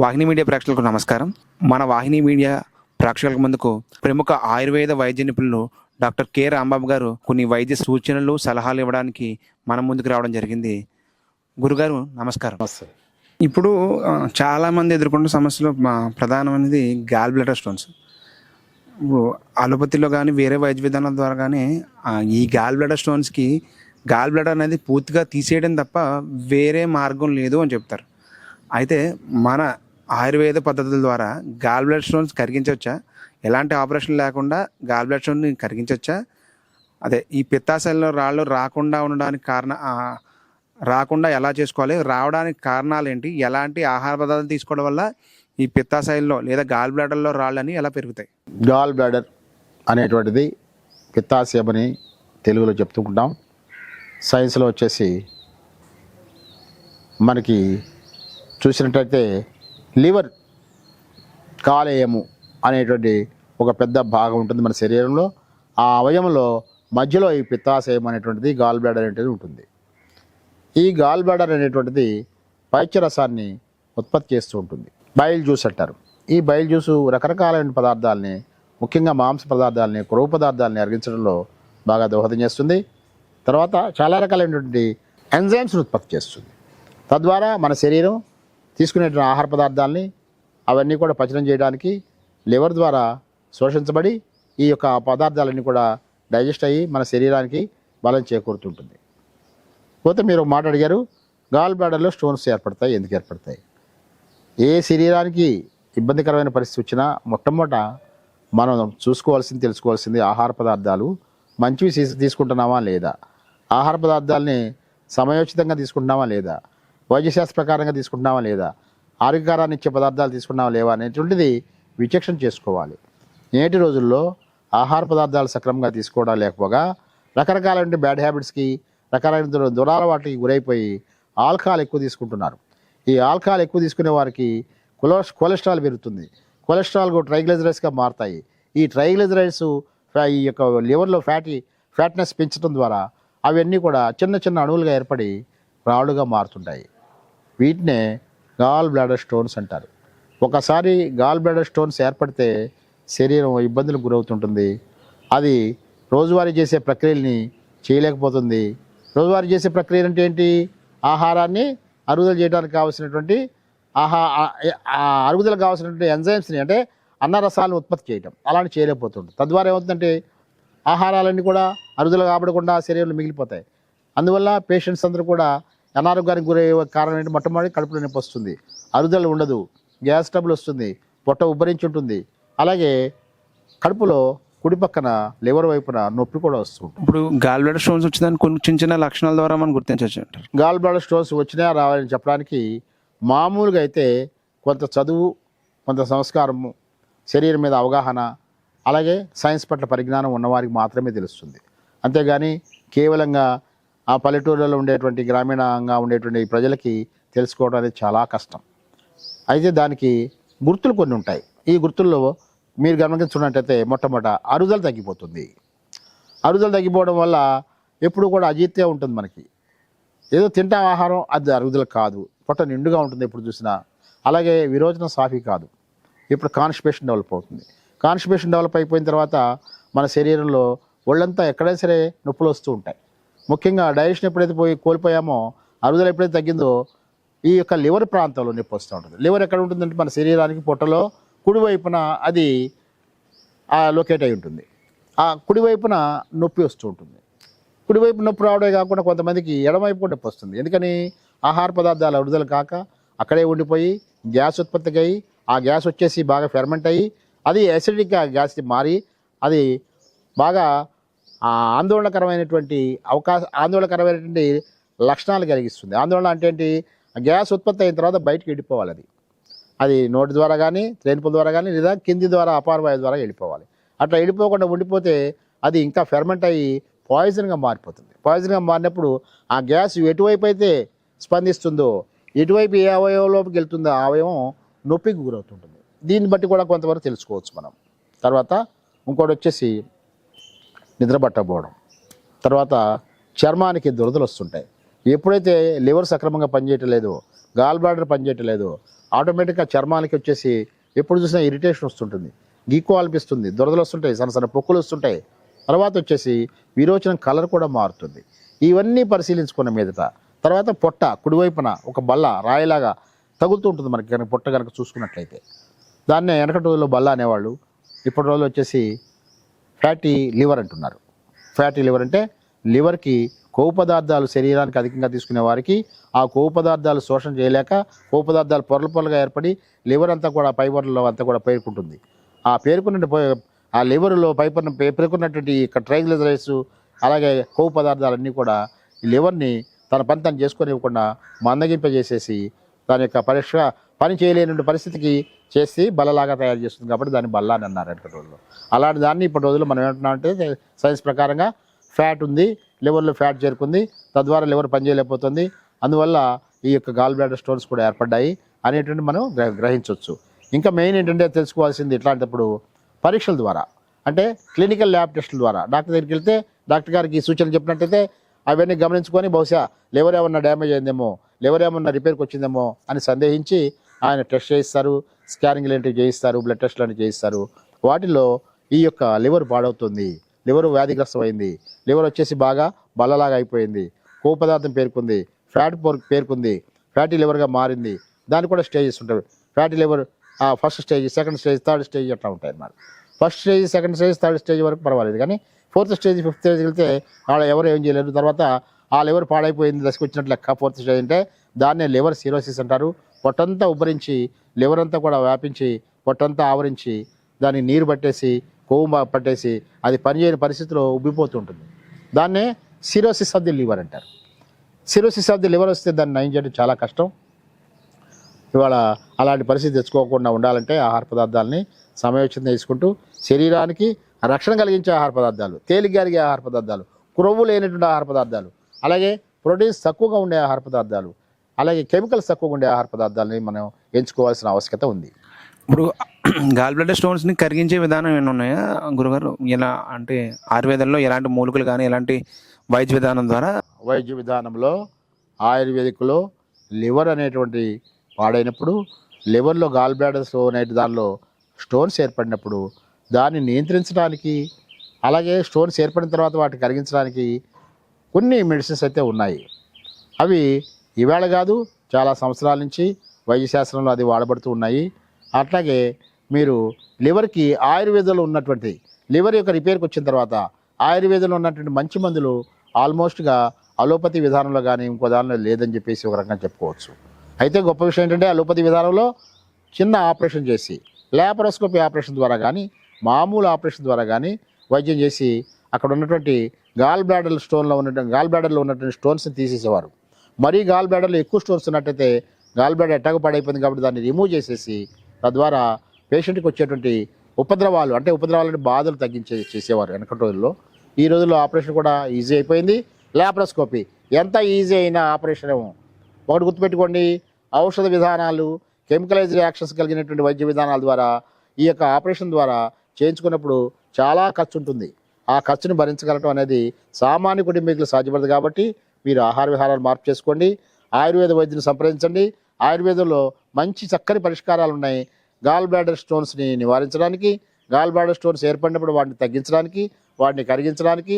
వాహిని media ప్రేక్షకులకు నమస్కారం. మన వాహిని మీడియా ప్రేక్షకుల ముందుకు ప్రముఖ ఆయుర్వేద వైద్య నిపుణులు డాక్టర్ కె రాంబాబు గారు కొన్ని వైద్య సూచనలు సలహాలు ఇవ్వడానికి మన ముందుకు రావడం జరిగింది. గురుగారు నమస్కారం. ఇప్పుడు చాలామంది ఎదుర్కొంటున్న సమస్యలు ప్రధానమైనది గాల్ బ్లాడర్ స్టోన్స్. అలోపతిలో కానీ వేరే వైద్య విధానాల ద్వారా కానీ ఈ గాల్ బ్లాడర్ స్టోన్స్కి గాల్ బ్లాడర్ అనేది పూర్తిగా తీసేయడం తప్ప వేరే మార్గం లేదు అని చెప్తారు. అయితే మన ఆయుర్వేద పద్ధతుల ద్వారా గాల్ బ్లాడర్ స్టోన్స్ కరిగించవచ్చా? ఎలాంటి ఆపరేషన్ లేకుండా గాల్ బ్లాడర్ స్టోన్ని కరిగించవచ్చా? అదే ఈ పిత్తాశయంలో రాళ్ళు రాకుండా ఉండడానికి రాకుండా ఎలా చేసుకోవాలి? రావడానికి కారణాలు ఏంటి? ఎలాంటి ఆహార పదార్థాలు తీసుకోవడం వల్ల ఈ పిత్తాశయంలో లేదా గాల్ బ్లాడర్లో రాళ్ళని ఎలా పెరుగుతాయి? గాల్ బ్లాడర్ అనేటువంటిది పిత్తాశయం అని తెలుగులో చెప్తుంటాం. సైన్స్లో వచ్చేసి మనకి చూసినట్టయితే లివర్ కాలేయము అనేటువంటి ఒక పెద్ద భాగం ఉంటుంది మన శరీరంలో. ఆ అవయవంలో మధ్యలో ఈ పిత్తాశయం అనేటువంటిది గాల్ బ్లాడర్ అనేటువంటిది ఉంటుంది. ఈ గాల్ బ్లాడర్ అనేటువంటిది పైత్యరసాన్ని ఉత్పత్తి చేస్తూ ఉంటుంది. బైల్ జ్యూస్ అంటారు. ఈ బైల్ జ్యూసు రకరకాలైన పదార్థాలని, ముఖ్యంగా మాంస పదార్థాలని, కొవ్వు పదార్థాలని అరిగించడంలో బాగా దోహదం చేస్తుంది. తర్వాత చాలా రకాలైనటువంటి ఎంజైమ్స్ని ఉత్పత్తి చేస్తుంది. తద్వారా మన శరీరం తీసుకునేటువంటి ఆహార పదార్థాలని అవన్నీ కూడా పచనం చేయడానికి లివర్ ద్వారా శోషించబడి ఈ యొక్క పదార్థాలన్నీ కూడా డైజెస్ట్ అయ్యి మన శరీరానికి బలం చేకూరుతుంటుంది. పోతే మీరు మాట అడిగారు, గాల్ బ్లాడర్లో స్టోన్స్ ఏర్పడతాయి, ఎందుకు ఏర్పడతాయి? ఏ శరీరానికి ఇబ్బందికరమైన పరిస్థితి వచ్చినా మొట్టమొదట మనం తెలుసుకోవాల్సింది ఆహార పదార్థాలు మంచివి తీసుకుంటున్నామా లేదా, ఆహార పదార్థాలని సమయోచితంగా తీసుకుంటున్నామా లేదా, వైద్యశాస్త్ర ప్రకారంగా తీసుకుంటున్నామా లేదా, ఆరోగ్యకరాన్ని ఇచ్చే పదార్థాలు తీసుకున్నామా లేవా అనేటువంటిది విచక్షణ చేసుకోవాలి. నేటి రోజుల్లో ఆహార పదార్థాలు సక్రమంగా తీసుకోవడం లేకపోగా రకరకాలైన బ్యాడ్ హ్యాబిట్స్కి, రకరకాల దురాలవాటికి గురైపోయి ఆల్కహాల్ ఎక్కువ తీసుకుంటున్నారు. ఈ ఆల్కహాల్ ఎక్కువ తీసుకునే వారికి కొలెస్ట్రాల్ పెరుగుతుంది. కొలెస్ట్రాల్ ట్రైగ్లిజరైడ్స్గా మారుతాయి. ఈ ట్రైగ్లిజరైడ్స్ ఈ యొక్క లివర్లో ఫ్యాట్నెస్ పెంచడం ద్వారా అవన్నీ కూడా చిన్న చిన్న అణువులుగా ఏర్పడి రాళ్ళుగా మారుతుంటాయి. వీటినే గాల్ బ్లాడర్ స్టోన్స్ అంటారు. ఒకసారి గాల్ బ్లాడర్ స్టోన్స్ ఏర్పడితే శరీరం ఇబ్బందులకు గురవుతుంటుంది. అది రోజువారీ చేసే ప్రక్రియల్ని చేయలేకపోతుంది. రోజువారీ చేసే ప్రక్రియ అంటే ఏంటి? ఆహారాన్ని అరుగుదల చేయడానికి కావాల్సినటువంటి అరుగుదలకు కావాల్సినటువంటి ఎంజైమ్స్ని, అంటే అన్నరసాలను ఉత్పత్తి చేయటం అలాంటి చేయలేకపోతుంది. తద్వారా ఏమవుతుందంటే ఆహారాలన్నీ కూడా అరుగుదల కాబడకుండా శరీరంలో మిగిలిపోతాయి. అందువల్ల పేషెంట్స్ అందరూ కూడా అనారోగ్యానికి గురయ్యే కారణం ఏంటి? మొట్టమొదటి కడుపులో నొప్పి వస్తుంది, అరుగుదల ఉండదు, గ్యాస్ ట్రబుల్ వస్తుంది, పొట్ట ఉబ్బరించి ఉంటుంది. అలాగే కడుపులో కుడి పక్కన లివర్ వైపున నొప్పి కూడా వస్తుంది. ఇప్పుడు గాల్ బ్లాడర్ స్టోన్స్ వచ్చిందని కొన్ని చిన్న చిన్న లక్షణాల ద్వారా మనం గుర్తించవచ్చు అంటారు. గాల్ బ్లాడర్ స్టోన్స్ వచ్చినా రావాలని చెప్పడానికి మామూలుగా అయితే కొంత చదువు, కొంత సంస్కారము, శరీరం మీద అవగాహన, అలాగే సైన్స్ పట్ల పరిజ్ఞానం ఉన్నవారికి మాత్రమే తెలుస్తుంది. అంతేగాని కేవలంగా ఆ పల్లెటూళ్ళలో ఉండేటువంటి గ్రామీణంగా ఉండేటువంటి ప్రజలకి తెలుసుకోవడం అనేది చాలా కష్టం. అయితే దానికి గుర్తులు కొన్ని ఉంటాయి. ఈ గుర్తుల్లో మీరు గమనించుకున్నట్టయితే మొట్టమొదట అరుగుదల తగ్గిపోతుంది. అరుగుదల తగ్గిపోవడం వల్ల ఎప్పుడు కూడా అజీర్తిగా ఉంటుంది. మనకి ఏదో తింటాం ఆహారం, అది అరుగుదల కాదు, పొట్ట నిండుగా ఉంటుంది ఎప్పుడు చూసినా. అలాగే విరోచనం సాఫీ కాదు, ఇప్పుడు కాన్స్టిపేషన్ డెవలప్ అవుతుంది. కాన్స్టిపేషన్ డెవలప్ అయిపోయిన తర్వాత మన శరీరంలో ఒళ్ళంతా ఎక్కడైనా సరే నొప్పులు వస్తూ ఉంటాయి. ముఖ్యంగా డైజెషన్ ఎప్పుడైతే కోల్పోయామో, అరుగుదల ఎప్పుడైతే తగ్గిందో ఈ యొక్క లివర్ ప్రాంతంలో నొప్పి వస్తూ ఉంటుంది. లివర్ ఎక్కడ ఉంటుందంటే మన శరీరానికి పొట్టలో కుడివైపున అది లొకేట్ అయి ఉంటుంది. ఆ కుడివైపున నొప్పి వస్తూ ఉంటుంది. కుడివైపు నొప్పి రావడమే కాకుండా కొంతమందికి ఎడమవైపు కూడా నొప్పి వస్తుంది. ఎందుకని? ఆహార పదార్థాలు అరుగుదల కాక అక్కడే ఉండిపోయి గ్యాస్ ఉత్పత్తికి అయ్యి, ఆ గ్యాస్ వచ్చేసి బాగా ఫెర్మెంట్ అయ్యి అది యాసిడిక్గా గ్యాస్ మారి అది బాగా ఆందోళనకరమైనటువంటి లక్షణాలు కలిగిస్తుంది. ఆందోళన అంటే ఏంటి? గ్యాస్ ఉత్పత్తి అయిన తర్వాత బయటకు వెళ్ళిపోవాలి. అది నోటి ద్వారా కానీ, త్రేన్పుల ద్వారా కానీ, లేదా కింది ద్వారా అపారవాయు ద్వారా వెళ్ళిపోవాలి. అట్లా వెళ్ళిపోకుండా ఉండిపోతే అది ఇంకా ఫెర్మెంట్ అయ్యి పాయిజన్గా మారిపోతుంది. పాయిజన్గా మారినప్పుడు ఆ గ్యాస్ ఎటువైపు అయితే స్పందిస్తుందో, ఎటువైపు ఏ అవయవంలోకి వెళ్తుందో ఆ అవయవం నొప్పికి గురవుతుంటుంది. దీన్ని బట్టి కూడా కొంతవరకు తెలుసుకోవచ్చు మనం. తర్వాత ఇంకోటి వచ్చేసి నిద్ర పట్టకపోవడం, తర్వాత చర్మానికి దురదలు వస్తుంటాయి. ఎప్పుడైతే లివర్ సక్రమంగా పనిచేయటం లేదో, గాల్ బ్లాడర్ పనిచేయటం లేదో, ఆటోమేటిక్గా చర్మానికి వచ్చేసి ఎప్పుడు చూసినా ఇరిటేషన్ వస్తుంటుంది, గీక్కోవాలనిపిస్తుంది, దురదలు వస్తుంటాయి, సన్న సన్న పొక్కులు వస్తుంటాయి. తర్వాత వచ్చేసి విరోచనం కలర్ కూడా మారుతుంది. ఇవన్నీ పరిశీలించుకున్న మీదట తర్వాత పొట్ట కుడివైపున ఒక బల్ల రాయిలాగా తగులుతూ ఉంటుంది మనకి కనుక పొట్ట కనుక చూసుకున్నట్లయితే. దాన్నే వెనకటి రోజుల్లో బల్ల అనేవాళ్ళు, ఇప్పటి రోజుల్లో వచ్చేసి ఫ్యాటీ లివర్ అంటున్నారు. ఫ్యాటీ లివర్ అంటే లివర్కి కొవ్వు పదార్థాలు శరీరానికి అధికంగా తీసుకునే వారికి ఆ కొవ్వు పదార్థాలు శోషణ చేయలేక కొవ్వు పదార్థాలు పొరలు పొరలుగా ఏర్పడి లివర్ అంతా కూడా పైపర్లో అంతా కూడా పేరుకుంటుంది. ఆ ఆ లివర్లో పేరుకున్నటువంటి ట్రైగ్లిజరైడ్స్ అలాగే కొవ్వు పదార్థాలన్నీ కూడా ఈ లివర్ని తన పని తను చేసుకొనివ్వకుండా మందగింపజేసేసి దాని యొక్క పని చేయలేని పరిస్థితికి చేసి బల్లలాగా తయారు చేస్తుంది. కాబట్టి దాన్ని బల్ల అని అన్నారు వెనకటి రోజుల్లో. అలాంటి దాన్ని ఇప్పటి రోజుల్లో మనం ఏమంటున్నామంటే సైన్స్ ప్రకారంగా ఫ్యాట్ ఉంది, లివర్లో ఫ్యాట్ చేరుకుంది, తద్వారా లివర్ పనిచేయలేకపోతుంది, అందువల్ల ఈ యొక్క గాల్ బ్లాడర్ స్టోన్స్ కూడా ఏర్పడ్డాయి అనేటువంటి మనం గ్రహించవచ్చు. ఇంకా మెయిన్ ఏంటంటే తెలుసుకోవాల్సింది ఇట్లాంటప్పుడు పరీక్షల ద్వారా, అంటే క్లినికల్ ల్యాబ్ టెస్టుల ద్వారా డాక్టర్ దగ్గరికి వెళ్తే డాక్టర్ గారికి సూచనలు చెప్పినట్టయితే అవన్నీ గమనించుకొని బహుశా లివర్ ఏమన్నా డ్యామేజ్ అయిందేమో, లివర్ ఏమన్నా రిపేర్కి వచ్చిందేమో అని సందేహించి ఆయన టెస్ట్ చేయిస్తారు, స్కానింగ్ లాంటివి చేయిస్తారు, బ్లడ్ టెస్ట్ లాంటివి చేయిస్తారు. వాటిలో ఈ యొక్క లివర్ పాడవుతుంది, లివర్ వ్యాధిగ్రస్తమైంది, లివర్ వచ్చేసి బాగా బల్లలాగా అయిపోయింది, కొవ్వు పదార్థం పేరుకుంది, ఫ్యాట్ పేరుకుంది, ఫ్యాటీ లివర్గా మారింది, దానికి కూడా స్టేజెస్ ఉంటాయి. Fatty liver first stage, second stage, third stage అట్లా ఉంటాయి అన్నమాట. First stage, second stage, third stage వరకు పర్వాలేదు, కానీ ఫోర్త్ స్టేజ్, ఫిఫ్త్ స్టేజ్ వెళ్తే ఆడ ఎవరు ఏం చేయలేరు. తర్వాత ఆ లివర్ పాడైపోయింది దశకు వచ్చినట్లు లెక్క. ఫోర్త్ స్టేజ్ అంటే దాన్నే లివర్ సిరోసిస్ అంటారు. పొట్టంతా ఉబ్బరించి లివర్ అంతా కూడా వ్యాపించి పొట్టంతా ఆవరించి దాన్ని నీరు పట్టేసి కొవ్వు పట్టేసి అది పనిచేయని పరిస్థితిలో ఉబ్బిపోతుంటుంది. దాన్నే సిరోసిస్ ఆఫ్ ది లివర్ అంటారు. సిరోసిస్ ఆఫ్ ది లివర్ వస్తే దాన్ని నయం చేయడం చాలా కష్టం. ఇవాళ అలాంటి పరిస్థితి తెచ్చుకోకుండా ఉండాలంటే ఆహార పదార్థాలని సమయోచితం తీసుకుంటూ శరీరానికి రక్షణ కలిగించే ఆహార పదార్థాలు, తేలిగ్గా అరిగే ఆహార పదార్థాలు, క్రొవ్వు లేనటువంటి ఆహార పదార్థాలు, అలాగే ప్రోటీన్స్ తక్కువగా ఉండే ఆహార పదార్థాలు, అలాగే కెమికల్స్ తక్కువగా ఉండే ఆహార పదార్థాలని మనం ఎంచుకోవాల్సిన ఆవశ్యకత ఉంది. ఇప్పుడు గాల్ బ్లాడర్ స్టోన్స్ని కరిగించే విధానం ఏమైనా ఉన్నాయా గురుగారు? ఎలా అంటే ఆయుర్వేదంలో ఎలాంటి మూలికలు కానీ ఎలాంటి వైద్య విధానం ద్వారా? వైద్య విధానంలో ఆయుర్వేదిక్లో లివర్ అనేటువంటి పాడైనప్పుడు, లివర్లో గాల్ బ్లాడర్ స్టోన్ అనే దానిలో స్టోన్స్ ఏర్పడినప్పుడు దాన్ని నియంత్రించడానికి, అలాగే స్టోన్స్ ఏర్పడిన తర్వాత వాటిని కరిగించడానికి కొన్ని మెడిసిన్స్ అయితే ఉన్నాయి. అవి ఈవేళ కాదు, చాలా సంవత్సరాల నుంచి వైద్యశాస్త్రంలో అది వాడబడుతూ ఉన్నాయి. అట్లాగే మీరు లివర్కి ఆయుర్వేదంలో ఉన్నటువంటి లివర్ యొక్క రిపేర్కి వచ్చిన తర్వాత ఆయుర్వేదంలో ఉన్నటువంటి మంచి మందులు ఆల్మోస్ట్గా అలోపతి విధానంలో కానీ ఇంకో దానిలో లేదని చెప్పేసి ఒక రకంగా చెప్పుకోవచ్చు. అయితే గొప్ప విషయం ఏంటంటే అలోపతి విధానంలో చిన్న ఆపరేషన్ చేసి ల్యాపరోస్కోపీ ఆపరేషన్ ద్వారా కానీ మామూలు ఆపరేషన్ ద్వారా కానీ వైద్యం చేసి అక్కడ ఉన్నటువంటి గాల్ బ్లాడర్లో ఉన్నటువంటి స్టోన్స్ని తీసేసేవారు. మరీ గాల్ బ్లాడర్లో ఎక్కువ స్టోన్స్ ఉన్నట్టయితే గాల్ బ్లాడర్ ఎట్టగా పడైపోయింది కాబట్టి దాన్ని రిమూవ్ చేసేసి తద్వారా పేషెంట్కి వచ్చేటువంటి ఉపద్రవాలు అంటే బాధలు చేసేవారు వెనకటి రోజుల్లో. ఈ రోజుల్లో ఆపరేషన్ కూడా ఈజీ అయిపోయింది. ల్యాప్రోస్కోపీ ఎంత ఈజీ అయిన ఆపరేషన్ ఏమో. ఒకటి గుర్తుపెట్టుకోండి, ఔషధ విధానాలు, కెమికలైజ్ రియాక్షన్స్ కలిగినటువంటి వైద్య విధానాల ద్వారా ఈ యొక్క ఆపరేషన్ ద్వారా చేయించుకున్నప్పుడు చాలా ఖర్చు ఉంటుంది. ఆ ఖర్చును భరించగలటం అనేది సామాన్య కుటుంబీకులు సాధ్యపడదు. కాబట్టి మీరు ఆహార విహారాలు మార్పు చేసుకోండి, ఆయుర్వేద వైద్యుని సంప్రదించండి. ఆయుర్వేదంలో మంచి చక్కని పరిష్కారాలు ఉన్నాయి. గాల్ బ్లాడర్ స్టోన్స్ని నివారించడానికి, గాల్ బ్లాడర్ స్టోన్స్ ఏర్పడినప్పుడు వాటిని తగ్గించడానికి, వాటిని కరిగించడానికి,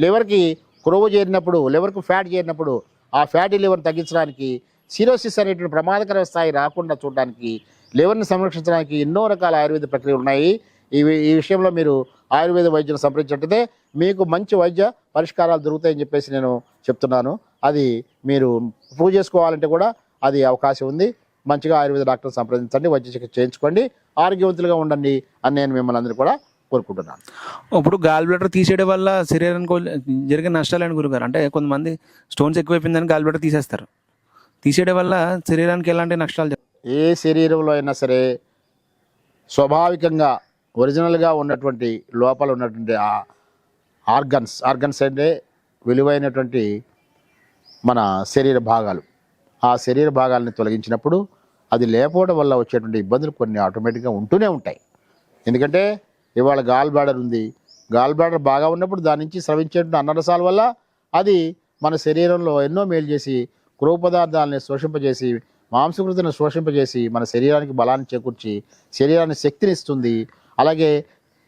లివర్కి క్రొవ్వు చేరినప్పుడు, లివర్కు ఫ్యాట్ చేరినప్పుడు ఆ ఫ్యాటీ లివర్ని తగ్గించడానికి, సిరోసిస్ అనేటువంటి ప్రమాదకర స్థాయి రాకుండా చూడడానికి, లివర్ని సంరక్షించడానికి ఎన్నో రకాల ఆయుర్వేద ప్రక్రియలు ఉన్నాయి. ఈ విషయంలో మీరు ఆయుర్వేద వైద్యులను సంప్రదించినట్టయితే మీకు మంచి వైద్య పరిష్కారాలు దొరుకుతాయని చెప్పేసి నేను చెప్తున్నాను. అది మీరు ప్రూవ్ చేసుకోవాలంటే కూడా అది అవకాశం ఉంది. మంచిగా ఆయుర్వేద డాక్టర్ సంప్రదించండి, వైద్య చికిత్స చేయించుకోండి, ఆరోగ్యవంతులుగా ఉండండి అని నేను మిమ్మల్ని అందరూ కూడా కోరుకుంటున్నాను. ఇప్పుడు గాల్ బ్లాడర్ తీసేయడం వల్ల శరీరానికి జరిగే నష్టాలని గురుగారు? అంటే కొంతమంది స్టోన్స్ ఎక్కువైపోయిందని గాల్ బ్లాడర్ తీసేస్తారు. తీసేయడం వల్ల శరీరానికి ఎలాంటి నష్టాలు? ఏ శరీరంలో అయినా సరే స్వాభావికంగా ఒరిజినల్గా ఉన్నటువంటి లోపల ఉన్నటువంటి ఆ ఆర్గన్స్ అంటే విలువైనటువంటి మన శరీర భాగాలు, ఆ శరీర భాగాలను తొలగించినప్పుడు అది లేకపోవడం వల్ల వచ్చేటువంటి ఇబ్బందులు కొన్ని ఆటోమేటిక్గా ఉంటూనే ఉంటాయి. ఎందుకంటే ఇవాళ గాల్ బ్లాడర్ ఉంది, గాల్ బ్లాడర్ బాగా ఉన్నప్పుడు దాని నుంచి స్రవించేటువంటి అన్నరసాల వల్ల అది మన శరీరంలో ఎన్నో మేలు చేసి క్రొవ్వు పదార్థాలని శోషింపజేసి మాంసకృతిని శోషింపజేసి మన శరీరానికి బలాన్ని చేకూర్చి శరీరానికి శక్తిని ఇస్తుంది. అలాగే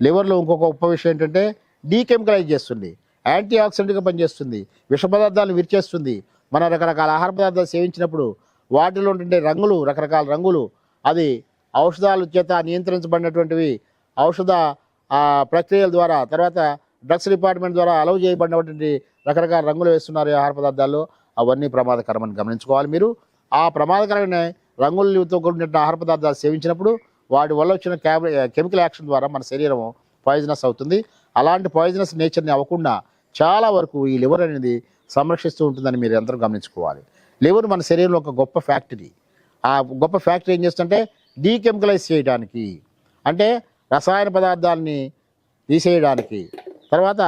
లివర్లో ఇంకొక గొప్ప విషయం ఏంటంటే డీకెమికలైజ్ చేస్తుంది, యాంటీ ఆక్సిడెంట్గా పనిచేస్తుంది, విష పదార్థాలను విరిచేస్తుంది. మన రకరకాల ఆహార పదార్థాలు సేవించినప్పుడు వాటిలో ఉండే రంగులు, రకరకాల రంగులు, అది ఔషధాల చేత నియంత్రించబడినటువంటివి, ఔషధ ప్రక్రియల ద్వారా, తర్వాత డ్రగ్స్ డిపార్ట్మెంట్ ద్వారా అలౌ చేయబడినటువంటి రకరకాల రంగులు వేస్తున్నారు ఈ ఆహార పదార్థాల్లో. అవన్నీ ప్రమాదకరమని గమనించుకోవాలి మీరు. ఆ ప్రమాదకరమైన రంగులతో కూడిన ఆహార పదార్థాలు సేవించినప్పుడు వాటి వల్ల వచ్చిన కెమికల్ యాక్షన్ ద్వారా మన శరీరం పాయిజనస్ అవుతుంది. అలాంటి పాయిజనస్ నేచర్ని అవ్వకుండా చాలా వరకు ఈ లివర్ అనేది సంరక్షిస్తూ ఉంటుందని మీరు అందరూ గమనించుకోవాలి. లివర్ మన శరీరంలో ఒక గొప్ప ఫ్యాక్టరీ. ఆ గొప్ప ఫ్యాక్టరీ ఏం చేస్తుంటే డీకెమికలైజ్ చేయడానికి, అంటే రసాయన పదార్థాలని తీసేయడానికి, తర్వాత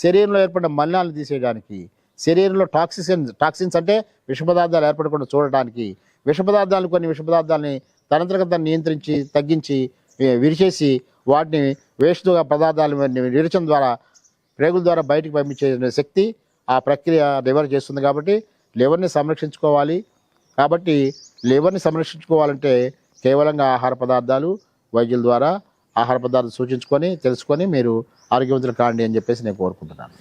శరీరంలో ఏర్పడిన మలినాలను తీసేయడానికి, శరీరంలో టాక్సిన్స్ అంటే విష పదార్థాలు ఏర్పడకుండా చూడటానికి, కొన్ని విష పదార్థాలని తనంతరగత నియంత్రించి తగ్గించి విరిచేసి వాటిని వేస్ట్ పదార్థాలు విరచడం ద్వారా ప్రేగుల ద్వారా బయటికి పంపించే శక్తి ఆ ప్రక్రియ లివర్ చేస్తుంది. కాబట్టి లివర్ని సంరక్షించుకోవాలి. కాబట్టి లివర్ని సంరక్షించుకోవాలంటే కేవలంగా ఆహార పదార్థాలు, వైద్యుల ద్వారా ఆహార పదార్థాలు సూచించుకొని తెలుసుకొని మీరు ఆరోగ్యవంతులు కాండి అని చెప్పేసి నేను కోరుకుంటున్నాను.